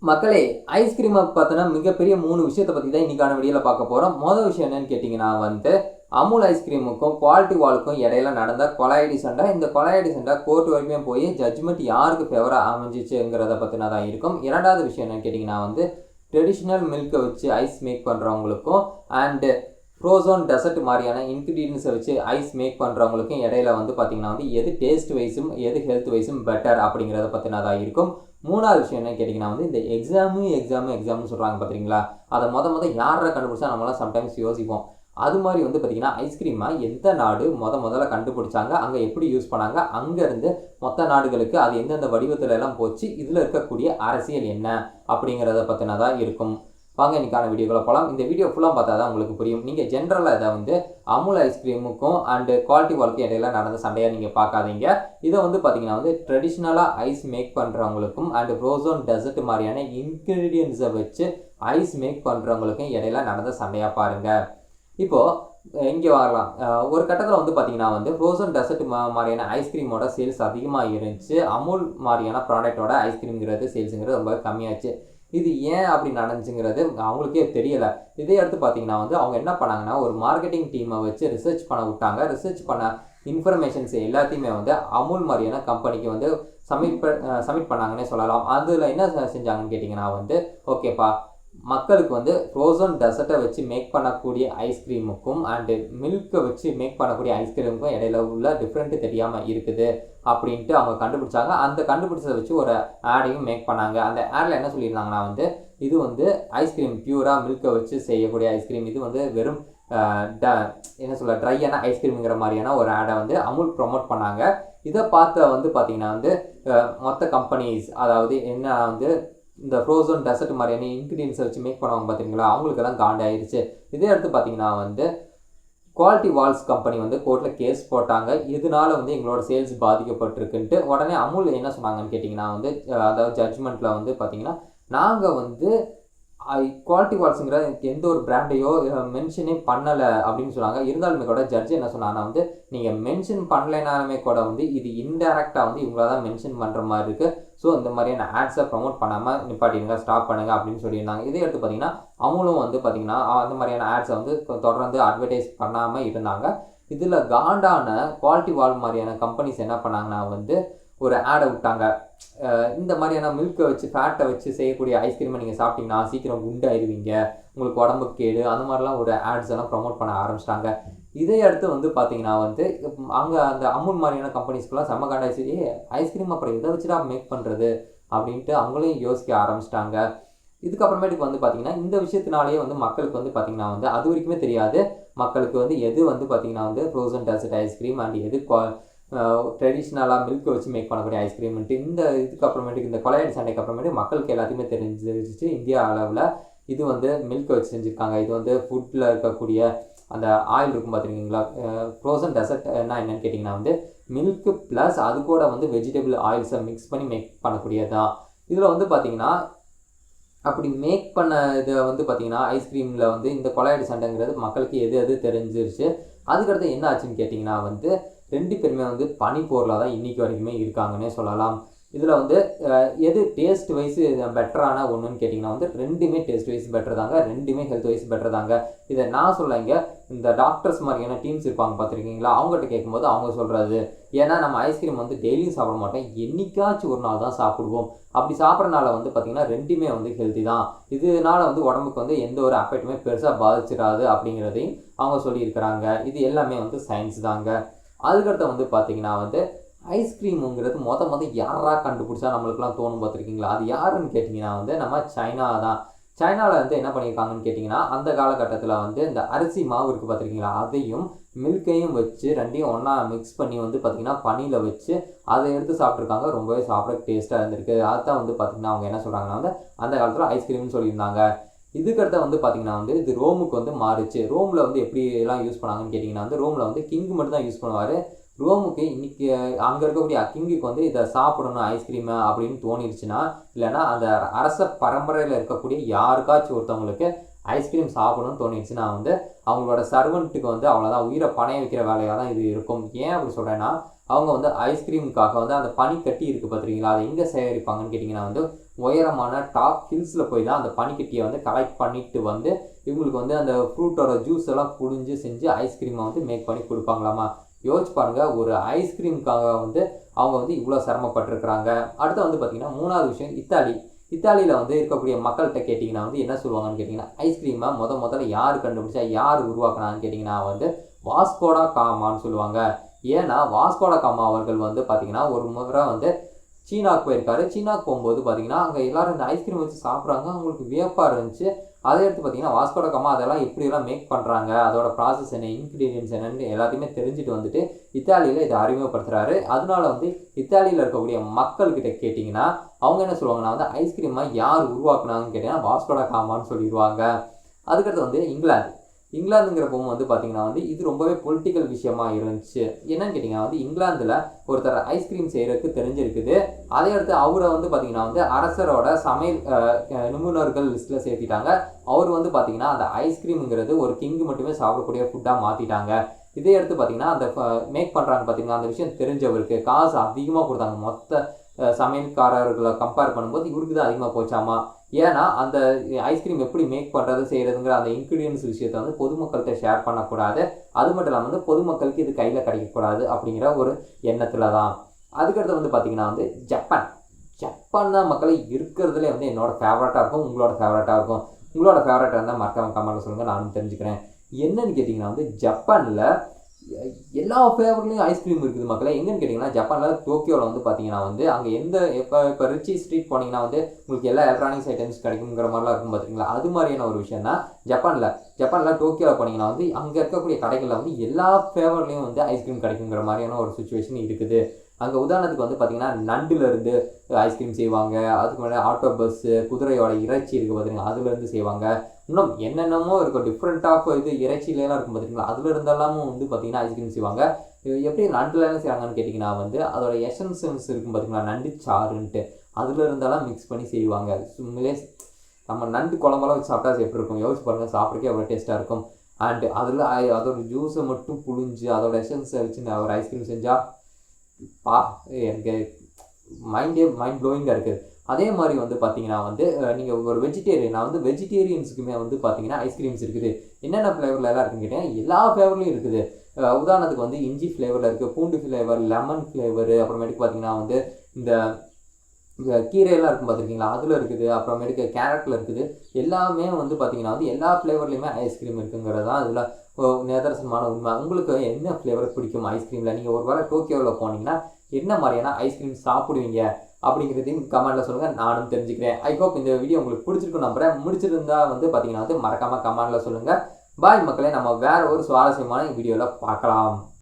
மக்களே, ஐஸ்கிரீமை பார்த்தோன்னா மிகப்பெரிய 3 விஷயத்தை பற்றி தான் இன்றைக்கான வீடியோவில் பார்க்க போகிறோம். மொதல் விஷயம் என்னன்னு கேட்டிங்கன்னா அமுல் ஐஸ்கிரீமுக்கும் குவாலிட்டி வாலுக்கும் இடையில நடந்த கொலாய்டி சண்டை. இந்த கொலாய்டி சண்டை கோர்ட் வரைக்கும் போய் ஜட்ஜ்மெண்ட் யாருக்கு ஃபேவராக அமைஞ்சிச்சுங்கிறத பற்றினா தான் இருக்கும். இரண்டாவது விஷயம் என்னன்னு கேட்டிங்கன்னா ட்ரெடிஷ்னல் மில்கை வச்சு ஐஸ் மேக் பண்ணுறவங்களுக்கும் அண்டு ஃப்ரோசன் டெசர்ட் மாதிரியான இன்க்ரீடியன்ஸை வச்சு ஐஸ் மேக் பண்ணுறவங்களுக்கும் இடையில பார்த்திங்கன்னா எது டேஸ்ட் வைஸும் எது ஹெல்த் வைஸும் பெட்டர் அப்படிங்கிறத பற்றினா தான் இருக்கும். மூணாவது விஷயம் என்ன கேட்டிங்கன்னா இந்த எக்ஸாம்னு சொல்கிறாங்க பார்த்தீங்களா, அதை மொதல் யாரை கண்டுபிடிச்சா நம்மளாம் சம்டைம்ஸ் யோசிப்போம். அது மாதிரி பார்த்திங்கன்னா ஐஸ்கிரீமை எந்த நாடு முதல்ல கண்டுபிடிச்சாங்க, அங்கே எப்படி யூஸ் பண்ணாங்க, அங்கேருந்து மொத்த நாடுகளுக்கு அது எந்தெந்த வடிவத்துல எல்லாம் போச்சு, இதில் இருக்கக்கூடிய அரசியல் என்ன அப்படிங்கிறத பற்றினா தான் இருக்கும். வாங்க இன்னைக்கான வீடியோக்குள்ள போகலாம். இந்த வீடியோ ஃபுல்லாக பார்த்தா தான் உங்களுக்கு புரியும். நீங்கள் ஜென்ரலாக இதை அமுல் ஐஸ்கிரீமுக்கும் அண்டு குவாலிட்டி வாலுக்கும் இடையில நடந்த சண்டையாக நீங்கள் பார்க்காதீங்க. இதை பார்த்தீங்கன்னா ட்ரெடிஷ்னலாக ஐஸ் மேக் பண்ணுறவங்களுக்கும் அண்டு ஃப்ரோசன் டெசர்ட் மாதிரியான இன்க்ரீடியன்ஸை வச்சு ஐஸ் மேக் பண்ணுறவங்களுக்கும் இடையில நடந்த சண்டையாக பாருங்கள். இப்போது இங்கே வரலாம். ஒரு கட்டத்தில் பார்த்தீங்கன்னா ஃப்ரோசன் டெசர்ட் மாதிரியான ஐஸ்கிரீமோட சேல்ஸ் அதிகமாக இருந்துச்சு. அமுல் மாதிரியான ப்ராடக்டோட ஐஸ்கிரீம்ங்கிறது சேல்ஸுங்கிறது ரொம்ப கம்மியாச்சு. இது ஏன் அப்படி நடந்துச்சுங்கிறது அவங்களுக்கே தெரியலை. இதே எடுத்து பார்த்தீங்கன்னா அவங்க என்ன பண்ணாங்கன்னா ஒரு மார்க்கெட்டிங் டீமை வச்சு ரிசர்ச் பண்ண விட்டாங்க. ரிசர்ச் பண்ண இன்ஃபர்மேஷன்ஸ் எல்லாத்தையுமே அமுல் மாதிரியான கம்பெனிக்கு சப்மிட் பண்ணாங்கன்னே சொல்லலாம். அதில் என்ன செஞ்சாங்கன்னு கேட்டிங்கன்னா ஓகேப்பா, மக்களுக்கு ஃப்ரோசன் டெசர்ட்டை வச்சு மேக் பண்ணக்கூடிய ஐஸ்கிரீமுக்கும் அண்டு மில்கை வச்சு மேக் பண்ணக்கூடிய ஐஸ்கிரீமுக்கும் இடையில உள்ள டிஃப்ரெண்ட்டு தெரியாமல் இருக்குது அப்படின்ட்டு அவங்க கண்டுபிடிச்சாங்க. அந்த கண்டுபிடிச்சதை வச்சு ஒரு ஆடையும் மேக் பண்ணாங்க. அந்த ஆடில் என்ன சொல்லியிருந்தாங்கன்னா இது ஐஸ்கிரீம் பியூராக மில்கை வச்சு செய்யக்கூடிய ஐஸ்கிரீம், இது வெறும் ட்ரையான ஐஸ்கிரீமுங்கிற மாதிரியான ஒரு ஆடை அமுல் ப்ரொமோட் பண்ணாங்க. இதை பார்த்த பார்த்தீங்கன்னா மொத்த கம்பெனிஸ், அதாவது என்ன இந்த ஃப்ரோசன் டெசர்ட் மாதிரியான இன்க்ரீடியன்ஸை வச்சு மேக் பண்ணுவாங்க பார்த்தீங்களா, அவங்களுக்கெல்லாம் காண்டாயிருச்சு. இதே எடுத்து பார்த்தீங்கன்னா குவாலிட்டி வால்ஸ் கம்பெனி கோர்ட்டில் கேஸ் போட்டாங்க. இதனால எங்களோட சேல்ஸ் பாதிக்கப்பட்டிருக்குன்ட்டு. உடனே அமுல் என்ன சொன்னாங்கன்னு கேட்டிங்கன்னா அதாவது ஜட்ஜ்மெண்ட்டில் பார்த்தீங்கன்னா நாங்கள் குவாலிட்டி வால்ஸுங்கிற எந்த ஒரு பிராண்டையோ மென்ஷனே பண்ணலை அப்படின்னு சொன்னாங்க. இருந்தாலுமே கூட ஜட்ஜ் என்ன சொன்னாங்கன்னா நீங்கள் மென்ஷன் பண்ணலைனாலுமே கூட இது இன்டெரக்டாக இவங்கள தான் மென்ஷன் பண்ணுற மாதிரி இருக்குது. ஸோ இந்த மாதிரியான ஆட்ஸை ப்ரமோட் பண்ணாமல் நிப்பாட்டிடுங்க, ஸ்டாப் பண்ணுங்கள் அப்படின்னு சொல்லியிருந்தாங்க. இதே எடுத்து பார்த்தீங்கன்னா அமுலும் பார்த்தீங்கன்னா அந்த மாதிரியான ஆட்ஸை தொடர்ந்து அட்வர்டைஸ் பண்ணாமல் இருந்தாங்க. இதில் காண்டான குவாலிட்டி வால் மாதிரியான கம்பெனிஸ் என்ன பண்ணாங்கன்னா ஒரு ஆடை விட்டாங்க. இந்த மாதிரியான மில்கை வச்சு ஃபேட்டை வச்சு செய்யக்கூடிய ஐஸ்கிரீமை நீங்கள் சாப்பிட்டீங்கன்னா சீக்கிரம் குண்டாயிருவீங்க, உங்களுக்கு உடம்புக்கு கேடு, அந்த மாதிரிலாம் ஒரு ஆட்ஸ் எல்லாம் ப்ரமோட் பண்ண ஆரம்பிச்சிட்டாங்க. இதை அடுத்து பார்த்தீங்கன்னா அங்கே அந்த அமுல் மாதிரியான கம்பெனிஸ்க்குலாம் செம்ம காண்டாயிடுச்சு. ஐஸ்கிரீம் அப்புறம் இதை வச்சுட்டா மேக் பண்ணுறது அப்படின்ட்டு அவங்களையும் யோசிக்க ஆரம்பிச்சிட்டாங்க. இதுக்கப்புறமேட்டுக்கு பார்த்தீங்கன்னா இந்த விஷயத்தினாலேயே மக்களுக்கு பார்த்தீங்கன்னா அது வரைக்குமே தெரியாது மக்களுக்கு எது பார்த்தீங்கன்னா ஃப்ரோசன் டெசர்ட் ஐஸ்கிரீம் அண்ட் எது ட்ரெடிஷ்னலாக மில்க் வச்சு மேக் பண்ணக்கூடிய ஐஸ்கிரீம்ன்ட்டு. இதுக்கப்புறமேட்டுக்கு இந்த கொலையடி சண்டைக்கு அப்புறமேட்டு மக்களுக்கு எல்லாத்தையுமே தெரிஞ்சிருச்சு இந்தியா அளவில் இது மில்க் வச்சு செஞ்சுருக்காங்க. இது ஃபுட்டில் இருக்கக்கூடிய அந்த ஆயில் இருக்கும் பார்த்துருக்கீங்களா, ஃப்ரோசன் டெசர்ட்னா என்னென்னு கேட்டிங்கன்னா மில்க்கு ப்ளஸ் அது கூட வெஜிடபிள் ஆயில்ஸை மிக்ஸ் பண்ணி மேக் பண்ணக்கூடியது தான். இதில் பார்த்தீங்கன்னா அப்படி மேக் பண்ண இதை பார்த்தீங்கன்னா ஐஸ்கிரீமில் இந்த கொலையடி சண்டைங்கிறது மக்களுக்கு எது தெரிஞ்சிருச்சு. அதுக்கடுத்து என்ன ஆச்சுன்னு கேட்டிங்கன்னா ரெண்டு பேருமே பனி போரில் தான் இன்றைக்கி வரைக்குமே இருக்காங்கன்னே சொல்லலாம். இதில் எது டேஸ்ட் வைஸ் பெட்டரான ஒன்றுன்னு கேட்டிங்கன்னா ரெண்டுமே டேஸ்ட் வைஸ் பெட்டர் தாங்க, ரெண்டுமே ஹெல்த் வைஸ் பெட்டர் தாங்க. இதை நான் சொல்லலைங்க, இந்த டாக்டர்ஸ் மாதிரியான டீம்ஸ் இருப்பாங்க பார்த்துருக்கீங்களா, அவங்ககிட்ட கேட்கும்போது அவங்க சொல்கிறது. ஏன்னா நம்ம ஐஸ்கிரீம் டெய்லியும் சாப்பிட மாட்டோம், என்னைக்காச்சும் ஒரு நாள் தான் சாப்பிடுவோம். அப்படி சாப்பிட்றனால பார்த்திங்கன்னா ரெண்டுமே ஹெல்த்தி தான். இதனால் உடம்புக்கு எந்த ஒரு அஃபெக்ட்டுமே பெருசாக பாதிச்சிடாது அப்படிங்கிறதையும் அவங்க சொல்லியிருக்கிறாங்க. இது எல்லாமே சயின்ஸ் தாங்க. அதுக்கடுத்து பார்த்தீங்கன்னா ஐஸ்கிரீமுங்கிறது மொதல் யாரா கண்டுபிடிச்சா நம்மளுக்குலாம் தோணும் பார்த்துருக்கீங்களா, அது யாருன்னு கேட்டிங்கன்னா நம்ம சைனா தான். சைனாவில் என்ன பண்ணியிருக்காங்கன்னு கேட்டிங்கன்னா அந்த காலகட்டத்தில் இந்த அரிசி மாவு இருக்குது பார்த்துருக்கீங்களா, அதையும் மில்கையும் வச்சு ரெண்டையும் ஒன்றா மிக்ஸ் பண்ணி பார்த்திங்கன்னா பனியில் வச்சு அதை எடுத்து சாப்பிட்ருக்காங்க. ரொம்பவே சாப்பிட டேஸ்ட்டாக இருந்திருக்கு. அதுதான் பார்த்திங்கன்னா அவங்க என்ன சொல்கிறாங்கன்னா அந்த காலத்தில் ஐஸ்கிரீம்னு சொல்லியிருந்தாங்க. இதுக்கடுத்து பார்த்திங்கன்னா இது ரோமுக்கு மாறுச்சு. ரோமில் எப்படி எல்லாம் யூஸ் பண்ணாங்கன்னு கேட்டிங்கன்னா ரோமில் கிங் மட்டும் தான் யூஸ் பண்ணுவார். ரோமுக்கு இன்றைக்கி அங்கே இருக்கக்கூடிய கிங்குக்கு இதை சாப்பிடணும் ஐஸ்கிரீமு அப்படின்னு தோணிடுச்சுன்னா, இல்லைன்னா அந்த அரச பரம்பரையில் இருக்கக்கூடிய யாருக்காச்சும் ஒருத்தவங்களுக்கு ஐஸ்கிரீம் சாப்பிடணும்னு தோணிடுச்சுன்னா அவங்களோட சர்வெண்ட்டுக்கு அவ்வளோதான் உயிரை பணைய வைக்கிற வேலையாக தான் இது இருக்கும். ஏன் அப்படி சொல்கிறேன்னா அவங்க ஐஸ்கிரீமுக்காக அந்த பனி கட்டி இருக்குது பார்த்துருக்கீங்களா, அதை எங்கே சேகரிப்பாங்கன்னு கேட்டிங்கன்னா உயரமான டாப் ஹில்ஸில் போய் தான் அந்த பனிக்கட்டியை வந்து கலெக்ட் பண்ணிட்டு வந்து இவங்களுக்கு வந்து அந்த ஃப்ரூட்டோட ஜூஸ் எல்லாம் புழிஞ்சு செஞ்சு ஐஸ்கிரீமை வந்து மேக் பண்ணி கொடுப்பாங்களாமா. யோசிச்சு பாருங்கள், ஒரு ஐஸ்கிரீமுக்காக வந்து அவங்க வந்து இவ்வளோ சிரமப்பட்டிருக்கிறாங்க. அடுத்து வந்து பார்த்திங்கன்னா 3வது விஷயம் இத்தாலியில் வந்து இருக்கக்கூடிய மக்கள்கிட்ட கேட்டிங்கன்னா வந்து என்ன சொல்லுவாங்கன்னு கேட்டிங்கன்னா, ஐஸ்கிரீமை முதல்ல யார் கண்டுபிடிச்சா, யார் உருவாக்குனான்னு கேட்டிங்கன்னா வந்து வாஸ்கோடா காமான்னு சொல்லுவாங்க. ஏன்னா வாஸ்கோடா காமா அவர்கள் வந்து பார்த்திங்கன்னா ஒரு முறை வந்து சீனாவுக்கு போயிருக்காரு. சீனாவுக்கு போகும்போது பார்த்திங்கன்னா அங்கே எல்லோரும் இந்த ஐஸ்கிரீம் வச்சு சாப்பிட்றாங்க. அவங்களுக்கு வியப்பாக இருந்துச்சு. அதை எடுத்து பார்த்திங்கன்னா வாஸ்கோடா காமா அதெல்லாம் எப்படியெல்லாம் மேக் பண்ணுறாங்க, அதோட ப்ராசஸ் என்ன, இன்க்ரீடியன்ஸ் என்னன்னு எல்லாத்தையுமே தெரிஞ்சுட்டு வந்துட்டு இத்தாலியில் இதை அறிமுகப்படுத்துகிறாரு. அதனால வந்து இத்தாலியில் இருக்கக்கூடிய மக்கள்கிட்ட கேட்டிங்கன்னா அவங்க என்ன சொல்லுவாங்கன்னா வந்து ஐஸ்கிரீமை யார் உருவாக்குனாங்கன்னு கேட்டிங்கன்னா வாஸ்கோடா காமான்னு சொல்லிடுவாங்க. அதுக்கடுத்து வந்து இங்கிலாந்துங்கிறப்போ வந்து பார்த்திங்கன்னா வந்து இது ரொம்பவே பொலிட்டிக்கல் விஷயமா இருந்துச்சு. என்னன்னு கேட்டிங்கன்னா வந்து இங்கிலாந்தில் ஒருத்தர் ஐஸ்கிரீம் செய்கிறதுக்கு தெரிஞ்சிருக்குது. அதே அடுத்து அவரை வந்து பார்த்திங்கன்னா வந்து அரசரோட சமையல் நிபுணர்கள் லிஸ்ட்டில் சேர்த்திட்டாங்க. அவர் வந்து பார்த்திங்கன்னா அந்த ஐஸ்கிரீமுங்கிறது ஒரு கிங்கு மட்டுமே சாப்பிடக்கூடிய ஃபுட்டாக மாற்றிட்டாங்க. இதே எடுத்து பார்த்திங்கன்னா அந்த மேக் பண்ணுறாங்க பார்த்திங்கன்னா அந்த விஷயம் தெரிஞ்சவருக்கு காசு அதிகமாக கொடுத்தாங்க. மொத்த சமையல்காரர்களை கம்பேர் பண்ணும்போது இவருக்கு தான் அதிகமாக போச்சாமா. ஏன்னா அந்த ஐஸ்கிரீம் எப்படி மேக் பண்ணுறது செய்கிறதுங்கிற அந்த இன்க்ரீடியன்ஸ் விஷயத்தை வந்து பொதுமக்கள்கிட்ட ஷேர் பண்ணக்கூடாது. அது மட்டும் இல்லாமல் வந்து பொதுமக்களுக்கு இது கையில் கிடைக்கக்கூடாது அப்படிங்கிற ஒரு எண்ணத்தில் தான். அதுக்கடுத்து வந்து பார்த்திங்கன்னா வந்து ஜப்பான் தான் மக்களை இருக்கிறதுலே வந்து என்னோட ஃபேவரட்டாக இருக்கும், உங்களோட ஃபேவரட்டாக இருக்கும். உங்களோட ஃபேவரட்டாக இருந்தால் மறக்காம கமெண்ட்டில் சொல்லுங்கள், நானும் தெரிஞ்சுக்கிறேன். என்னன்னு கேட்டிங்கன்னா வந்து ஜப்பானில் எல்லா ஃப்ளேவர்லேயும் ஐஸ்கிரீம் இருக்குது மக்களே. எங்கன்னு கேட்டிங்கன்னா ஜப்பானில் டோக்கியோவில் வந்து பார்த்தீங்கன்னா வந்து அங்கே இப்போ ரிச்சி ஸ்ட்ரீட் போனீங்கன்னா வந்து உங்களுக்கு எல்லா எலக்ட்ரானிக்ஸ் ஐட்டம்ஸ் கிடைக்குங்கிற மாதிரிலாம் இருக்கும் பார்த்துருங்களா. அது மாதிரியான ஒரு விஷயம் தான் ஜப்பானில் டோக்கியோவில் போனீங்கன்னா வந்து அங்கே இருக்கக்கூடிய கடைகளில் வந்து எல்லா ஃப்ளேவர்லேயும் வந்து ஐஸ்கிரீம் கிடைக்குங்கிற மாதிரியான ஒரு சுச்சுவேஷன் இருக்குது. அங்கே உதாரணத்துக்கு வந்து பார்த்திங்கன்னா நண்டுலேருந்து ஐஸ்கிரீம் செய்வாங்க. அதுக்கு முன்னாடி ஆட்டோ பஸ்ஸு, குதிரையோட இறைச்சி இருக்குது பார்த்திங்கன்னா அதுலேருந்து செய்வாங்க. இன்னும் என்னென்னமோ இருக்கும், டிஃப்ரெண்ட் ஆஃப் இது இறைச்சியிலாம் இருக்கும் பார்த்திங்களா, அதில் இருந்தெல்லாமும் வந்து பார்த்திங்கன்னா ஐஸ்கிரீம் செய்வாங்க. எப்படி நண்டுலாம் செய்வாங்கன்னு கேட்டிங்கன்னா வந்து அதோட எசன்ஸ் இருக்கும் பார்த்திங்களா, நண்டு சாறுன்ட்டு அதில் இருந்தெல்லாம் மிக்ஸ் பண்ணி செய்வாங்க. சும்மாவே நம்ம நண்டு குழம்பெல்லாம் வச்சு சாப்பிட்டா எப்படி இருக்கும் யோசிச்சு பாருங்கள், சாப்பிட்றக்கே அவ்வளோ டேஸ்ட்டாக இருக்கும். அண்டு அதில் அதோட ஜூஸை மட்டும் புழிஞ்சு அதோட எசன்ஸை வச்சு ஒரு ஐஸ்கிரீம் செஞ்சால் எனக்கு மைண்ட் ப்ளோயிங்காக இருக்குது. அதே மாதிரி வந்து பார்த்தீங்கன்னா வந்து நீங்கள் ஒரு வெஜிடேரியன்ஸுக்குமே வந்து பார்த்தீங்கன்னா ஐஸ்கிரீம்ஸ் இருக்குது. என்னென்ன ஃப்ளேவரில் எல்லாம் இருக்குன்னு கேட்டீங்கன்னா எல்லா ஃப்ளேவர்லையும் இருக்குது. உதாரணத்துக்கு வந்து இஞ்சி ஃப்ளேவரில் இருக்குது, பூண்டு ஃப்ளேவர், லெமன் ஃப்ளேவரு, அப்புறமேட்டுக்கு பார்த்தீங்கன்னா வந்து இந்த கீரையெல்லாம் இருக்கும் பார்த்துருக்கீங்களா அதில் இருக்குது, அப்புறமேட்டுக்கு கேரட்டில் இருக்குது. எல்லாமே வந்து பார்த்தீங்கன்னா வந்து எல்லா ஃப்ளேவர்லேயுமே ஐஸ்கிரீம் இருக்குங்கிறது தான் இதில் நிதர்சனமான உண்மை. உங்களுக்கு என்ன ஃப்ளேவர் பிடிக்கும் ஐஸ்கிரீமில்? நீங்கள் ஒரு வேளை டோக்கியோவில் போனீங்கன்னா என்ன மாதிரியான ஐஸ்கிரீம் சாப்பிடுவீங்க அப்படிங்கிறதையும் கமெண்ட்டில் சொல்லுங்கள், நானும் தெரிஞ்சுக்கிறேன். ஐ ஹோப் இந்த வீடியோ உங்களுக்கு பிடிச்சிருக்கும் நம்புறேன். முடிச்சிருந்தா வந்து பார்த்தீங்கன்னா வந்து மறக்காமல் கமெண்ட்டில் சொல்லுங்கள். பாய் மக்களே, நம்ம வேறு ஒரு சுவாரஸ்யமான வீடியோவில் பார்க்கலாம்.